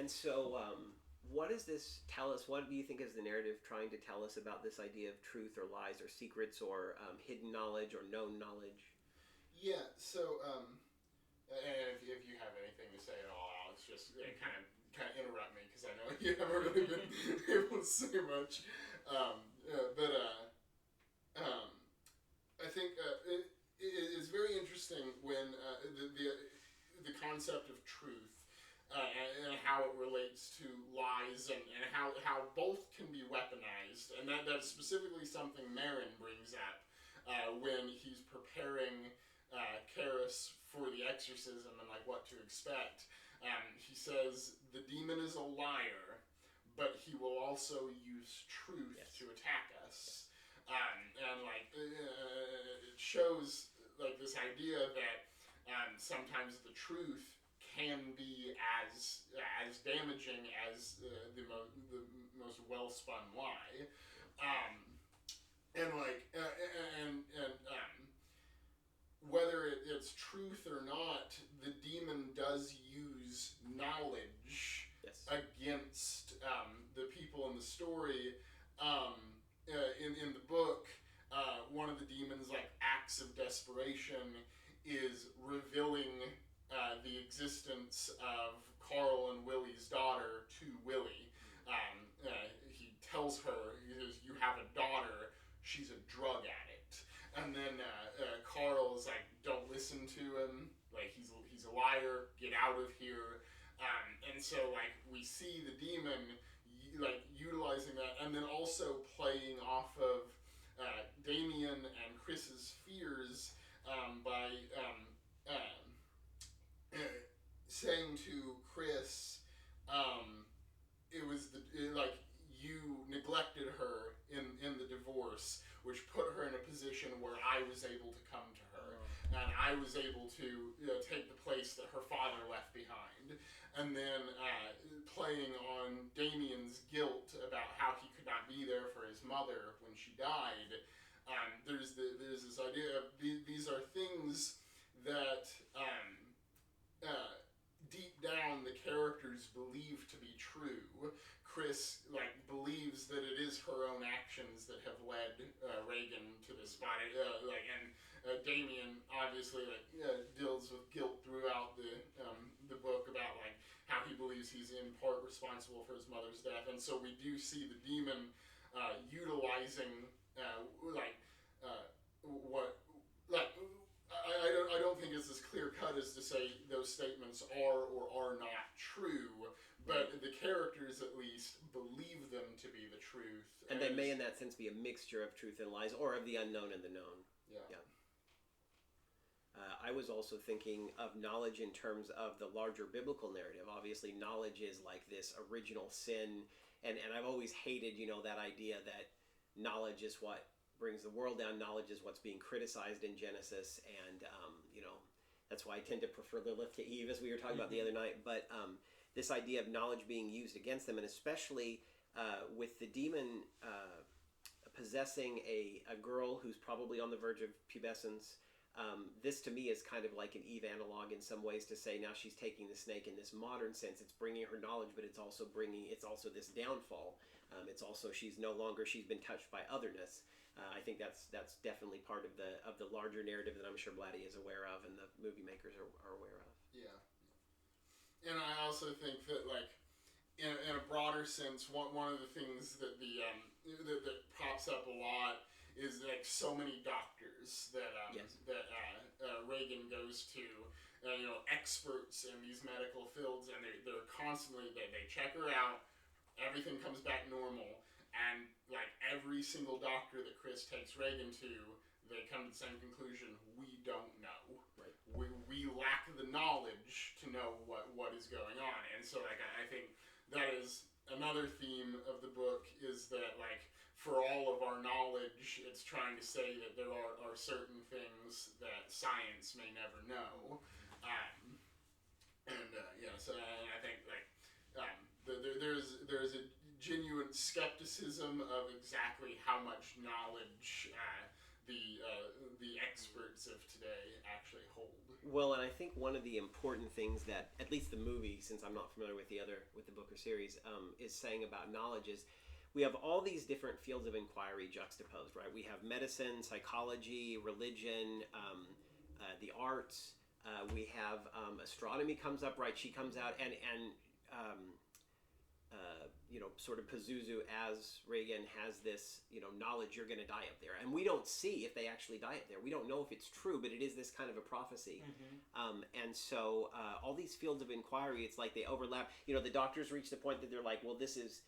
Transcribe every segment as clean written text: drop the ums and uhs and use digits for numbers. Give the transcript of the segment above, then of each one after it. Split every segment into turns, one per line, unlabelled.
And so, what does this tell us? What do you think is the narrative trying to tell us about this idea of truth or lies or secrets or hidden knowledge or known knowledge?
Yeah, so and if you have anything to say at all, Alex, just kind of interrupt me because I know you haven't really been able to say much. But I think it's very interesting when the concept of truth and how it relates to lies and how both can be weaponized, and that's specifically something Marin brings up when he's preparing Karis for the exorcism and like what to expect. He says the demon is a liar, but he will also use truth
Yes.
to attack us. And like it shows like this idea that sometimes the truth can be as damaging as the most well spun lie, and like whether it's truth or not, the demon does use knowledge
Yes.
against the people in the story. In the book, one of the demon's like acts of desperation is revealing the existence of Carl and Willie's daughter to Willie. He tells her, he says, "You have a daughter. She's a drug addict." And then Carl is like, "Don't listen to him. Like he's a liar. Get out of here." And so like we see the demon like utilizing that, and then also playing off of Damien and Chris's fears by saying to Chris, it was like you neglected her in the divorce, which put her in a position where I was able to come to her, and I was able to take the place that her father left behind. And then playing on Damien's guilt about how he could not be there for his mother when she died. There's this idea of these are things that deep down the characters believe to be true. Chris like believes that it is her own actions that have led Reagan to this spot. And Damien obviously deals with guilt throughout the book about like how he believes he's in part responsible for his mother's death, and so we do see the demon utilizing what like. I don't think it's as clear cut as to say those statements are or are not true, but the characters at least believe them to be the truth.
And they may, in that sense, be a mixture of truth and lies, or of the unknown and the known.
Yeah.
I was also thinking of knowledge in terms of the larger biblical narrative. Obviously, knowledge is like this original sin, and I've always hated, that idea that knowledge is what brings the world down. Knowledge is what's being criticized in Genesis, and that's why I tend to prefer Lilith to Eve, as we were talking about the other night. But this idea of knowledge being used against them, and especially with the demon possessing a girl who's probably on the verge of pubescence. This to me is kind of like an Eve analog in some ways, to say now she's taking the snake in this modern sense. It's bringing her knowledge, but it's also this downfall. It's also she's been touched by otherness. I think that's definitely part of the larger narrative that I'm sure Blatty is aware of and the movie makers are aware of.
Yeah. And I also think that like in a broader sense, one of the things that that pops up a lot is like so many doctors that
Yes.
Reagan goes to, experts in these medical fields, and they're constantly they check her out, everything comes back normal, and like every single doctor that Chris takes Reagan to, they come to the same conclusion: we don't know.
Right.
We lack the knowledge to know what is going on, and so like I think that is another theme of the book, is that like for all of our knowledge, it's trying to say that there are certain things that science may never know, so I think like there's a genuine skepticism of exactly how much knowledge the experts of today actually hold.
Well, and I think one of the important things that, at least the movie, since I'm not familiar with the book or series, is saying about knowledge is we have all these different fields of inquiry juxtaposed, right? We have medicine, psychology, religion, the arts. We have astronomy comes up, right? She comes out and sort of Pazuzu as Reagan has this, knowledge you're going to die up there. And we don't see if they actually die up there. We don't know if it's true, but it is this kind of a prophecy. And so all these fields of inquiry, it's like they overlap. The doctors reach the point that they're like, well, this is,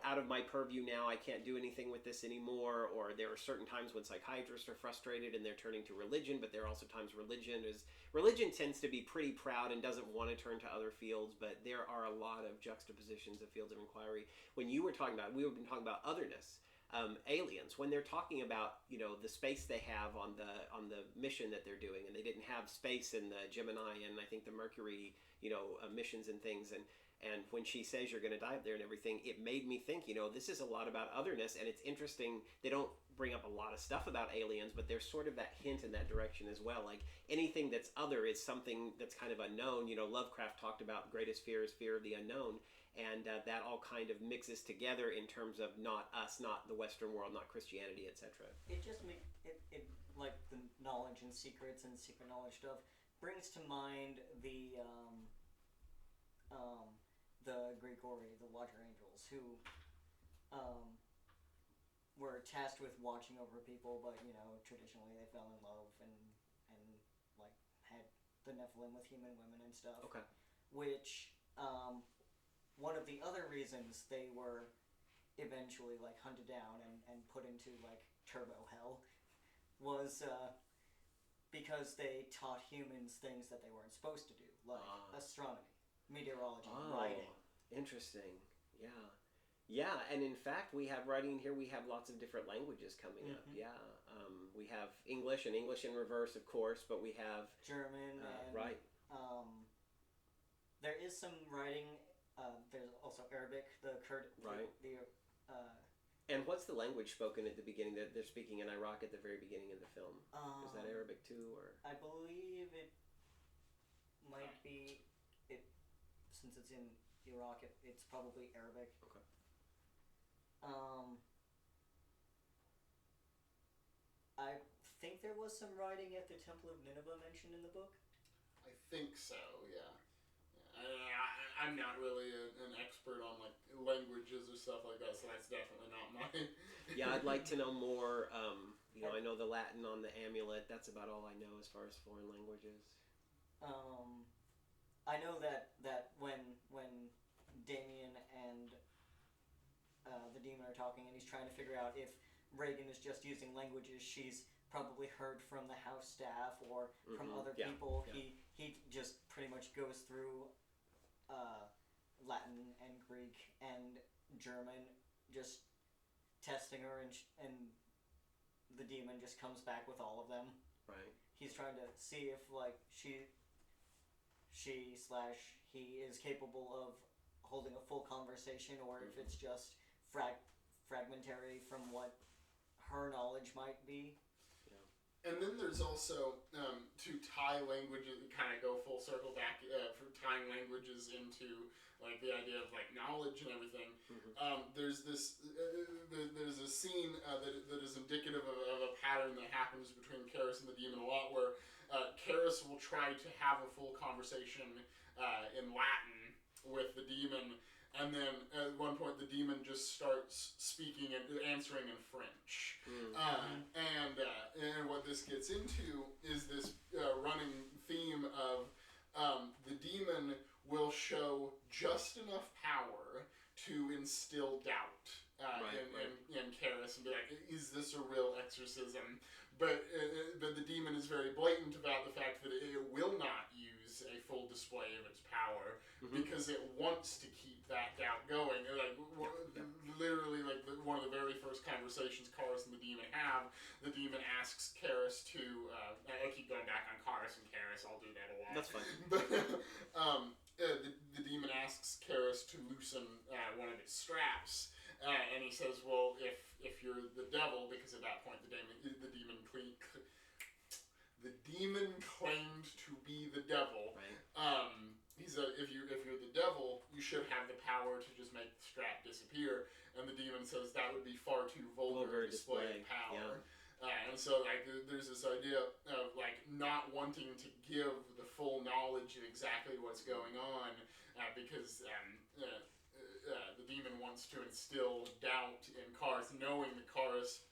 out of my purview now. I can't do anything with this anymore. Or there are certain times when psychiatrists are frustrated and they're turning to religion, but there are also times religion tends to be pretty proud and doesn't want to turn to other fields, but there are a lot of juxtapositions of fields of inquiry. When you were talking about, we've been talking about otherness, aliens, when they're talking about, the space they have on the mission that they're doing, and they didn't have space in the Gemini and I think the Mercury, missions and things, and when she says you're going to die up there and everything, it made me think, this is a lot about otherness, and it's interesting. They don't bring up a lot of stuff about aliens, but there's sort of that hint in that direction as well. Like anything that's other is something that's kind of unknown. Lovecraft talked about greatest fear is fear of the unknown, and that all kind of mixes together in terms of not us, not the Western world, not Christianity, etc.
It just makes it like the knowledge and secrets and secret knowledge stuff brings to mind the Greek Ori, the Watcher Angels, who were tasked with watching over people, but traditionally they fell in love and like had the Nephilim with human women and stuff.
Okay.
Which one of the other reasons they were eventually like hunted down and put into like turbo hell was because they taught humans things that they weren't supposed to do, like astronomy, meteorology, writing.
Interesting. Yeah, and in fact, we have writing here. We have lots of different languages coming up. Yeah, we have English and English in reverse, of course, but we have
German and
right.
There is some writing. There's also Arabic, the Kurd.
Right. And what's the language spoken at the beginning that they're speaking in Iraq at the very beginning of the film? Is that Arabic too, or? I
believe it might be. Since it's in Iraq, it's probably Arabic.
Okay.
I think there was some writing at the Temple of Nineveh mentioned in the book.
I think so, yeah. I'm not really an expert on like languages or stuff like that, so that's definitely not mine.
Yeah, I'd like to know more. I know the Latin on the amulet. That's about all I know as far as foreign languages.
I know that when Damien and the demon are talking, and he's trying to figure out if Reagan is just using languages she's probably heard from the house staff or from other people.
Yeah.
He just pretty much goes through Latin and Greek and German, just testing her, and the demon just comes back with all of them.
Right.
He's trying to see if like she/he is capable of holding a full conversation, or if it's just fragmentary from what her knowledge might be.
And then there's also, to tie languages, kind of go full circle back, for tying languages into like the idea of like knowledge and everything. There's this scene that is indicative of a pattern that happens between Karis and the demon a lot, where Karis will try to have a full conversation in Latin with the demon, and then at one point the demon just starts speaking and answering in French. And what this gets into is this running theme of the demon will show just enough power to instill doubt in Karis and be like, is this a real exorcism? But the demon is very blatant about the fact that it will not use a full display of its power because it wants to keep that doubt going. Like literally, like one of the very first conversations Karis and the demon have, the demon asks Karis to. I keep going back on Karis and Karis. I'll do that a lot.
That's fine.
But the demon asks Karis to loosen one of its straps. And he says, "Well, if you're the devil," because at that point the demon the demon claimed to be the devil.
Right.
He said, if you're the devil, you should have the power to just make the strap disappear. And the demon says that would be far too vulgar display of power.
Yeah.
And so, like, there's this idea of, like, not wanting to give the full knowledge of exactly what's going on, because the demon wants to instill doubt in Karth, knowing that Karth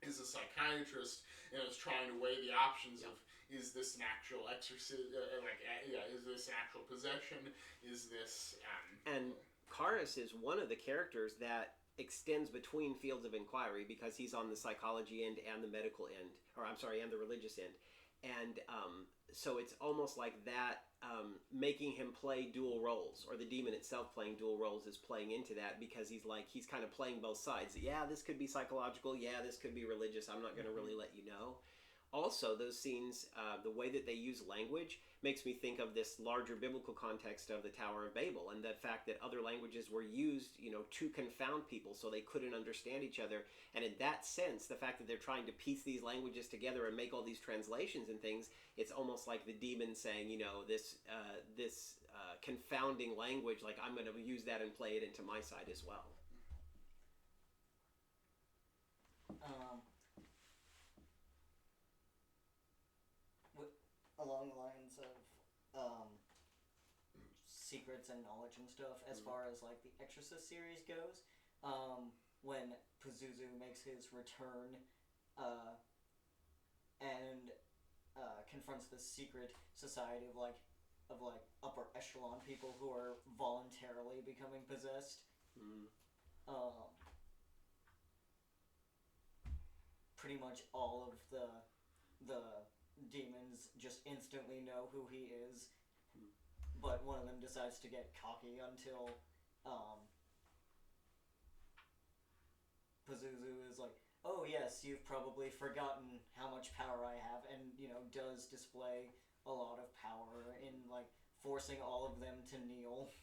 is a psychiatrist and is trying to weigh the options of, is this an actual exorcism? Is this an actual possession? Is this
and Karis is one of the characters that extends between fields of inquiry because he's on the psychology end and the medical end, and the religious end, and so it's almost like that making him play dual roles, or the demon itself playing dual roles, is playing into that because he's kind of playing both sides. Yeah, this could be psychological. Yeah, this could be religious. I'm not going to really let you know. Also, those scenes, the way that they use language makes me think of this larger biblical context of the Tower of Babel, and the fact that other languages were used, to confound people so they couldn't understand each other. And in that sense, the fact that they're trying to piece these languages together and make all these translations and things, it's almost like the demon saying, this confounding language, like, I'm going to use that and play it into my side as well.
Along the lines of secrets and knowledge and stuff, as far as like the Exorcist series goes, when Pazuzu makes his return and confronts the secret society of upper echelon people who are voluntarily becoming possessed. Pretty much all of the demons just instantly know who he is, but one of them decides to get cocky until Pazuzu is like, oh yes, you've probably forgotten how much power I have, and does display a lot of power in like forcing all of them to kneel.